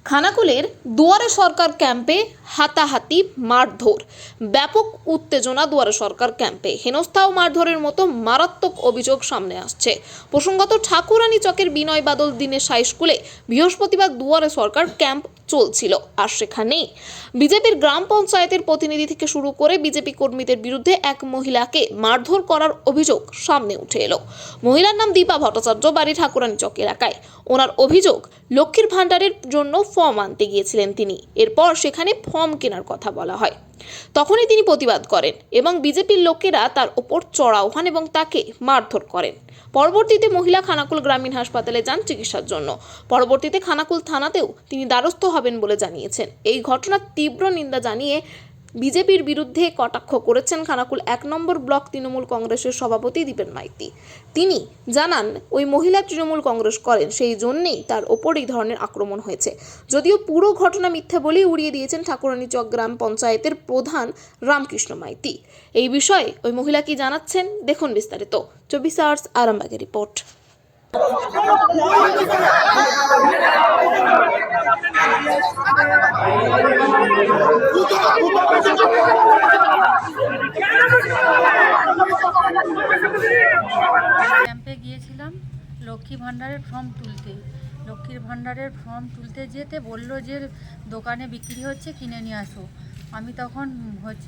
খানাকুলের দুয়ারে সরকার ক্যাম্পে হাতাহাতি মারধর, ব্যাপক উত্তেজনা দুয়ারে সরকার ক্যাম্পে। হেনস্থা ও মারধরের মতো মারাত্মক অভিযোগ সামনে আসছে। প্রসঙ্গত, ঠাকুরানী চকের বিনয় বাদল দিনের হাই স্কুলে বৃহস্পতিবার দুয়ারে সরকার ক্যাম্প চলছিল, আর সেখানে বিজেপির গ্রাম পঞ্চায়েতের প্রতিনিধি থেকে শুরু করে বিজেপি কর্মীদের বিরুদ্ধে এক মহিলাকে মারধর করার অভিযোগ সামনে উঠে এলো। মহিলার নাম দীপা ভট্টাচার্য, বাড়ি ঠাকুরানী চক এলাকায়। ওনার অভিযোগ, লক্ষ্মীর ভাণ্ডারের জন্য ফর্ম আনতে গিয়েছিলেন তিনি। এরপর সেখানে ফর্ম কেনার কথা বলা হয়, তখনই তিনি প্রতিবাদ করেন এবং বিজেপির লোকেরা তার ওপর চড়াও হন এবং তাকে মারধর করেন। পরবর্তীতে মহিলা খানাকুল গ্রামীণ হাসপাতালে যান চিকিৎসার জন্য। পরবর্তীতে খানাকুল থানাতেও তিনি দ্বারস্থ হবেন বলে জানিয়েছেন। এই ঘটনার তীব্র নিন্দা জানিয়ে বিজেপির বিরুদ্ধে কটাক্ষ করেছেন খানাকুল 1 নম্বর ব্লক তৃণমূল কংগ্রেসের সভাপতি দীপেন মাইতি। তিনি জানান, ওই মহিলা তৃণমূল কংগ্রেস করেন, সেই জন্যেই তার ওপর এই ধরনের আক্রমণ হয়েছে। যদিও পুরো ঘটনা মিথ্যা বলেই উড়িয়ে দিয়েছেন ঠাকুরানী চক গ্রাম পঞ্চায়েতের প্রধান রামকৃষ্ণ মাইতি। এই বিষয়ে ওই মহিলা কি জানাচ্ছেন, দেখুন বিস্তারিত। 24 আওয়ার্স আরামবাগের রিপোর্ট। ক্যাম্পে গিয়েছিলাম লক্ষ্মী ভাণ্ডারের ফর্ম তুলতে। লক্ষ্মীর ভাণ্ডারের ফর্ম তুলতে যেতে বলল যে দোকানে বিক্রি হচ্ছে, কিনে নিয়ে আসো। আমি তখন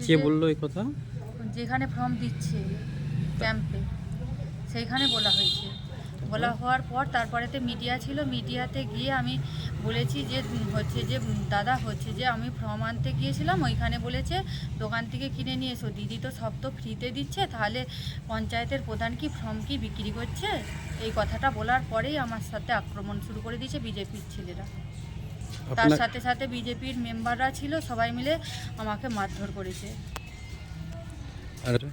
কে বললো এই কথা? যেখানে ফর্ম দিচ্ছে ক্যাম্পে, সেইখানে বলা হয়েছে। বলা হওয়ার পর তারপরেতে মিডিয়া ছিল, মিডিয়াতে গিয়ে আমি বলেছি যে দাদা আমি ফর্ম আনতে গিয়েছিলাম, ওইখানে বলেছে দোকান থেকে কিনে নিয়ে এসো। দিদি তো সব তো ফ্রিতে দিচ্ছে, তাহলে পঞ্চায়েতের প্রধান কি ফর্ম কি বিক্রি করছে? এই কথাটা বলার পরেই আমার সাথে আক্রমণ শুরু করে দিয়েছে বিজেপির ছেলেরা। তার সাথে সাথে বিজেপির মেম্বাররা ছিল, সবাই মিলে আমাকে মারধর করেছে।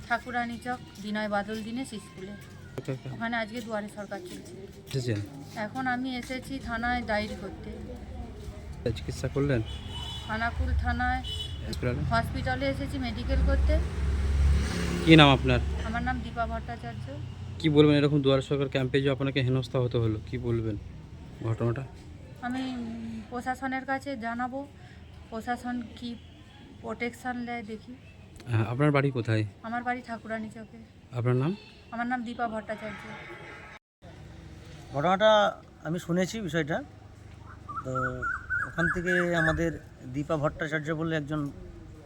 ঠাকুরানী চক বিনয় বাদল দিনের স্কুলে, ওখানে আজকে দুয়ারে সরকার চলছে। এখন আমি এসেছি থানায় ডায়েরি করতে। চিকিৎসা করলেন? খানাকুল থানায় হসপিটালে এসেছি মেডিকেল করতে। কি নাম আপনার? আমার নাম দীপা ভট্টাচার্য। কি বলবেন, এরকম দুয়ারে সরকার ক্যাম্পে যে আপনাকে হেনস্থা হতে হলো, কি বলবেন ঘটনাটা? আমি প্রশাসনের কাছে জানাবো, প্রশাসন কি প্রোটেকশন নেয় দেখি। আপনার বাড়ি কোথায়? আমার বাড়ি ঠাকুরানী চকে। আপনার নাম? আমার নাম দীপা ভট্টাচার্য। ঘটনাটা আমি শুনেছি বিষয়টা, তো ওখান থেকে আমাদের দীপা ভট্টাচার্য বলে একজন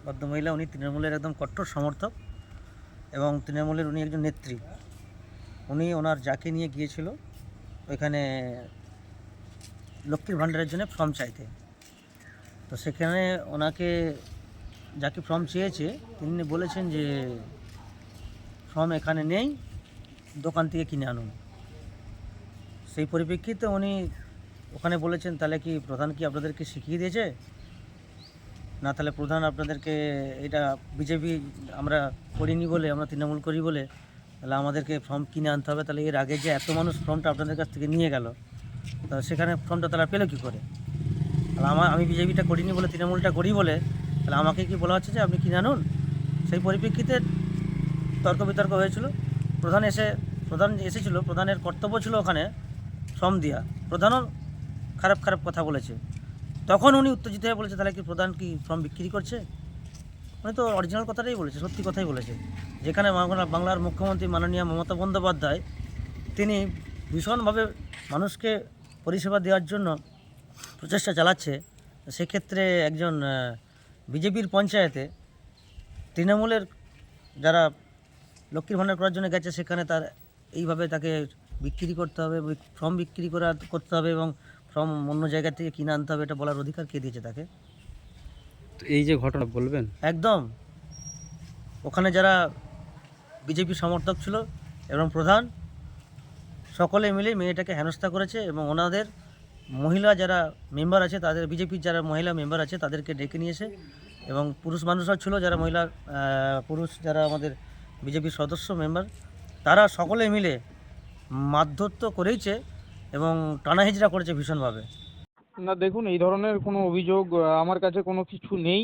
ভদ্রমহিলা, উনি তৃণমূলের একদম কট্টর সমর্থক এবং তৃণমূলের উনি একজন নেত্রী। উনি ওনার যাকে নিয়ে গিয়েছিল ওইখানে লক্ষ্মীর ভাণ্ডারের জন্য ফর্ম চাইতে। তো সেখানে ওনাকে যাকে ফর্ম চেয়েছে তিনি বলেছেন যে ফর্ম এখানে নেই, দোকান থেকে কিনে আনুন। সেই পরিপ্রেক্ষিতে উনি ওখানে বলেছেন, তাহলে কি প্রধান কি আপনাদেরকে শিখিয়ে দিয়েছে না? তাহলে প্রধান আপনাদেরকে এটা বিজেপি আমরা করিনি বলে, আমরা তৃণমূল করি বলে তাহলে আমাদেরকে ফর্ম কিনে আনতে হবে। তাহলে এর আগে যে এত মানুষ ফর্মটা আপনাদের কাছ থেকে নিয়ে গেল, তা সেখানে ফর্মটা তারা পেলো কী করে? তাহলে আমি বিজেপিটা করিনি বলে, তৃণমূলটা করি বলে, তাহলে আমাকে কি বলা হচ্ছে যে আপনি কিনে আনুন? সেই পরিপ্রেক্ষিতে তর্ক বিতর্ক হয়েছিল। প্রধান এসেছিল, প্রধানের কর্তব্য ছিল ওখানে ফর্ম দেওয়া। প্রধানও খারাপ খারাপ কথা বলেছে। তখন উনি উত্তেজিত হয়ে বলেছে, তাহলে কি প্রধান কি ফর্ম বিক্রি করছে? উনি তো অরিজিনাল কথাটাই বলেছে, সত্যি কথাই বলেছে। যেখানে বাংলার মুখ্যমন্ত্রী মাননীয় মমতা বন্দ্যোপাধ্যায় তিনি ভীষণভাবে মানুষকে পরিষেবা দেওয়ার জন্য প্রচেষ্টা চালাচ্ছে, সেক্ষেত্রে একজন বিজেপির পঞ্চায়েতে তৃণমূলের যারা লক্ষ্মীর ভাণ্ডার করার জন্য গেছে, সেখানে তার এইভাবে তাকে বিক্রি করতে হবে, ফর্ম বিক্রি করতে হবে এবং ফর্ম অন্য জায়গা থেকে কিনে আনতে হবে, এটা বলার অধিকার কে দিয়েছে তাকে? তো এই যে ঘটনা বলবেন, একদম ওখানে যারা বিজেপি সমর্থক ছিল এবং প্রধান সকলে মিলে মেয়েটাকে হেনস্থা করেছে এবং ওনাদের মহিলা যারা মেম্বার আছে, তাদের বিজেপির যারা মহিলা মেম্বার আছে তাদেরকে ডেকে নিয়েছে এবং পুরুষ মানুষরাও ছিল, যারা পুরুষ যারা আমাদের বিজেপির সদস্য মেম্বার, তারা সকলে মিলে মারধর তো করেইছে এবং টানাহিজড়া করেছে ভীষণভাবে। না দেখুন, এই ধরনের কোনো অভিযোগ আমার কাছে কোনো কিছু নেই।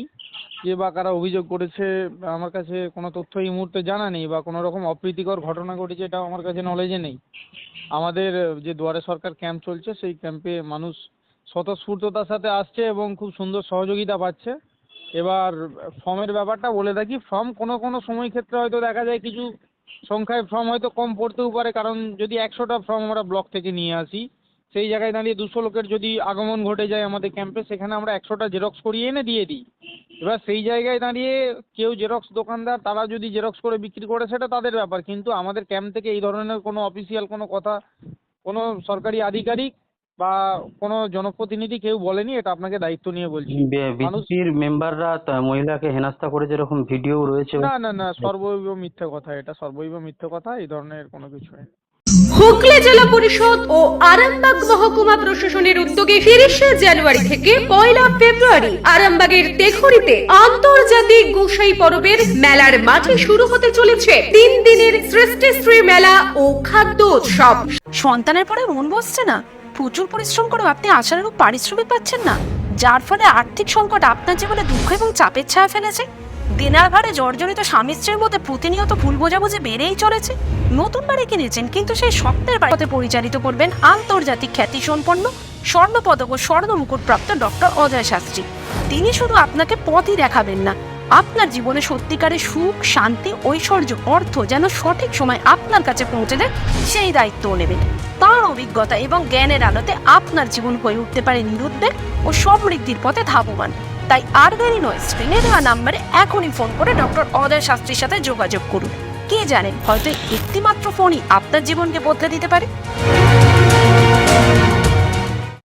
কে বা কারা অভিযোগ করেছে আমার কাছে কোনো তথ্য এই মুহূর্তে জানা নেই, বা কোনো রকম অপ্রীতিকর ঘটনা ঘটেছে এটা আমার কাছে নলেজে নেই। আমাদের যে দুয়ারে সরকার ক্যাম্প চলছে সেই ক্যাম্পে মানুষ স্বতঃস্ফূর্ততার সাথে আসছে এবং খুব সুন্দর সহযোগিতা পাচ্ছে। এবার ফর্মের ব্যাপারটা বলে থাকি, ফর্ম কোনো সময় ক্ষেত্রে হয়তো দেখা যায় কিছু সংখ্যায় ফর্ম হয়তো কম পড়তেও পারে, কারণ যদি 100টা ফর্ম আমরা ব্লক থেকে নিয়ে আসি, সেই জায়গায় দাঁড়িয়ে 200 লোকের যদি আগমন ঘটে যায় আমাদের ক্যাম্পে, সেখানে আমরা 100টা জেরক্স করিয়ে এনে দিয়ে দিই। এবার সেই জায়গায় দাঁড়িয়ে কেউ জেরক্স দোকানদার তারা যদি জেরক্স করে বিক্রি করে সেটা তাদের ব্যাপার, কিন্তু আমাদের ক্যাম্প থেকে এই ধরনের কোনো অফিসিয়াল কোনো কথা কোনো সরকারি আধিকারিক বা কোনো জনপ্রতিনিধি কেউ বলেনি। এটা আপনাকে দায়িত্ব নিয়ে বলছি। মানুষ বিজেপির মেম্বাররা মহিলাকে হেনস্থা করে যেরকম ভিডিও রয়েছে। না সর্বৈব মিথ্যে কথা, এটা সর্বৈব মিথ্যে কথা, এই ধরনের কোনো কিছু নেই। হুগলি জেলা পরিষদ ও আরামবাগ মহকুমা প্রশাসনের উদ্যোগে 30শে জানুয়ারি থেকে 1লা ফেব্রুয়ারি আরামবাগের তেঘুরিতে আন্তর্জাতিক গোসাই পরবের মেলার মাঠে শুরু হতে চলেছে 3 দিনের সৃষ্টিশ্রী মেলা ও খাদ্য উৎসব। সন্তানের পরে মন বসছে না, প্রচুর পরিশ্রম করেও আপনি আশানুরূপ পারিশ্রমিক পাচ্ছেন না, যার ফলে আর্থিক সংকট আপনার জীবনে দুঃখ এবং চাপের ছায়া ফেলেছে। দিনার ভারে জর্জরিত স্বামী স্ত্রীর মধ্যে প্রতিনিয়ত ভুল বোঝাবুঝি বেড়েই চলেছে। নতুন বাড়ি কিনেছেন কিন্তু সেই স্বপ্নের বাড়িতে পরিচালিত করবেন আন্তর্জাতিক খ্যাতিসম্পন্ন স্বর্ণপদক ও স্বর্ণ মুকুটপ্রাপ্ত ডক্টর অজয় শাস্ত্রী। তিনি শুধু আপনাকে পথই দেখাবেন না, আপনার জীবনে সত্যিকারের সুখ, শান্তি, ঐশ্বর্য, অর্থ যেন সঠিক সময় আপনার কাছে পৌঁছে দেয় সেই দায়িত্বও নেবেন। তার অভিজ্ঞতা এবং জ্ঞানের আলোতে আপনার জীবন হয়ে উঠতে পারে নিরুদ্বেগ ও সমৃদ্ধির পথে ধাবমান। তাই আর দেরি নয়, স্ক্রিনে দেওয়া নাম্বারে এখনই ফোন করে ডক্টর অজয় শাস্ত্রীর সাথে যোগাযোগ করুন। কে জানেন, হয়তো একটিমাত্র ফোনই আপনার জীবনকে বদলে দিতে পারে।